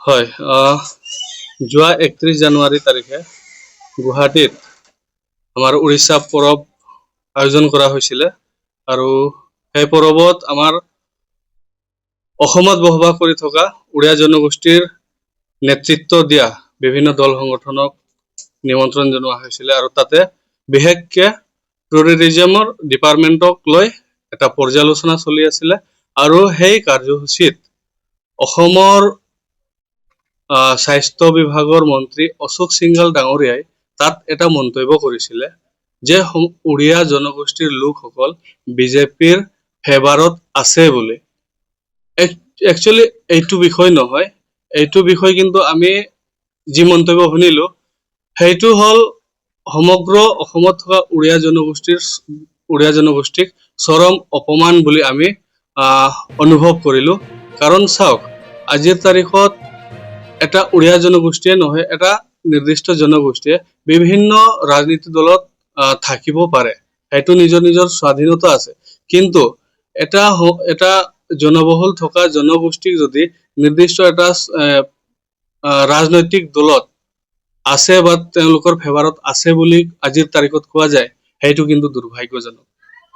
হয়, যোৱা 31 জানুৱাৰী তাৰিখে গুৱাহাটীত আমাৰ উৰিষ্যা পৰৱ আয়োজন কৰা হৈছিলে আৰু সেই পৰৱত আমাৰ অসমত বসবাস কৰি থকা উড়িয়া জনগোষ্ঠীৰ নেতৃত্ব দিয়া বিভিন্ন দল সংগঠনক নিমন্ত্ৰণ জনোৱা হৈছিলে আৰু তাতে বিশেষকে টুৰিজমৰ ডিপাৰ্টমেণ্টক লৈ এটা পৰ্যালোচনা চলি আছিলে আৰু সেই কাৰ্যসূচীত অসমৰ স্বাস্থ্য বিভাগৰ মন্ত্ৰী অশোক সিংঘল ডাঙৰীয়াই তাত এটা মন্তব্য কৰিছিলে যে উড়িয়া জনগোষ্ঠীৰ লোকসকল বিজেপিৰ ফেভাৰত আছে বুলি। একচুয়ালি এইটো বিষয় নহয়, এইটো বিষয় কিন্তু আমি যি মন্তব্য শুনিলো সেইটো হল সমগ্ৰ অসমত থকা উড়িয়া জনগোষ্ঠীক চৰম অপমান বুলি আমি অনুভৱ কৰিলো। কাৰণ চাওক, আজিৰ তাৰিখত এটা উড়িয়া জনগোষ্ঠীয়ে নহয়, এটা নিৰ্দিষ্ট জনগোষ্ঠীয়ে বিভিন্ন ৰাজনীতি দলত থাকিব পাৰে, সেইটো নিজৰ নিজৰ স্বাধীনতা আছে। কিন্তু এটা জনবহুল থকা জনগোষ্ঠীক যদি নিৰ্দিষ্ট এটা ৰাজনৈতিক দলত আছে বা তেওঁলোকৰ ফেভাৰত আছে বুলি আজিৰ তাৰিখত কোৱা যায়, সেইটো কিন্তু দুৰ্ভাগ্যজনক।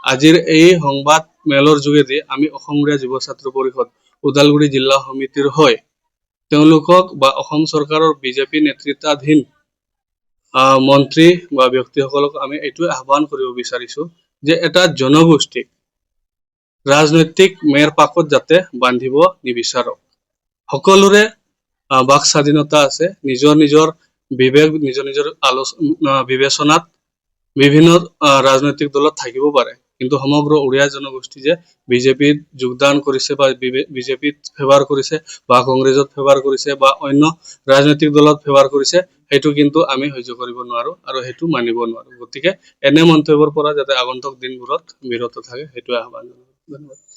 আজিৰ এই সংবাদ মেলৰ যোগেদি আমি অসম উড়িয়া যুৱ ছাত্ৰ পৰিষদ ওদালগুৰি জিলা সমিতিৰ হৈ তেওঁলোকক বা অসম চৰকাৰৰ বিজেপি নেতৃত্বাধীন মন্ত্ৰী বা ব্যক্তিসকলক আমি এইটো আহ্বান কৰিব বিচাৰিছো যে এটা জনগোষ্ঠীক ৰাজনৈতিক মেৰ পাকত যাতে বান্ধিব নিবিচাৰক। সকলোৰে বাক স্বাধীনতা আছে, নিজৰ নিজৰ বিবেক, নিজৰ নিজৰ বিবেচনাত বিভিন্ন ৰাজনৈতিক দলত থাকিব পাৰে, কিন্তু সমগ্ৰ উড়িয়া জনগোষ্ঠী যে বিজেপিত যোগদান কৰিছে বা বিজেপিত ফেভাৰ কৰিছে বা কংগ্ৰেছত ফেভাৰ কৰিছে বা অন্য ৰাজনৈতিক দলত ফেভাৰ কৰিছে, সেইটো কিন্তু আমি সহ্য কৰিব নোৱাৰো আৰু সেইটো মানিব নোৱাৰো। গতিকে এনে মন্তব্যৰ পৰা যাতে আগন্তুক দিনবোৰত বিৰত থাকে, সেইটো আহ্বান জনালো। ধন্যবাদ।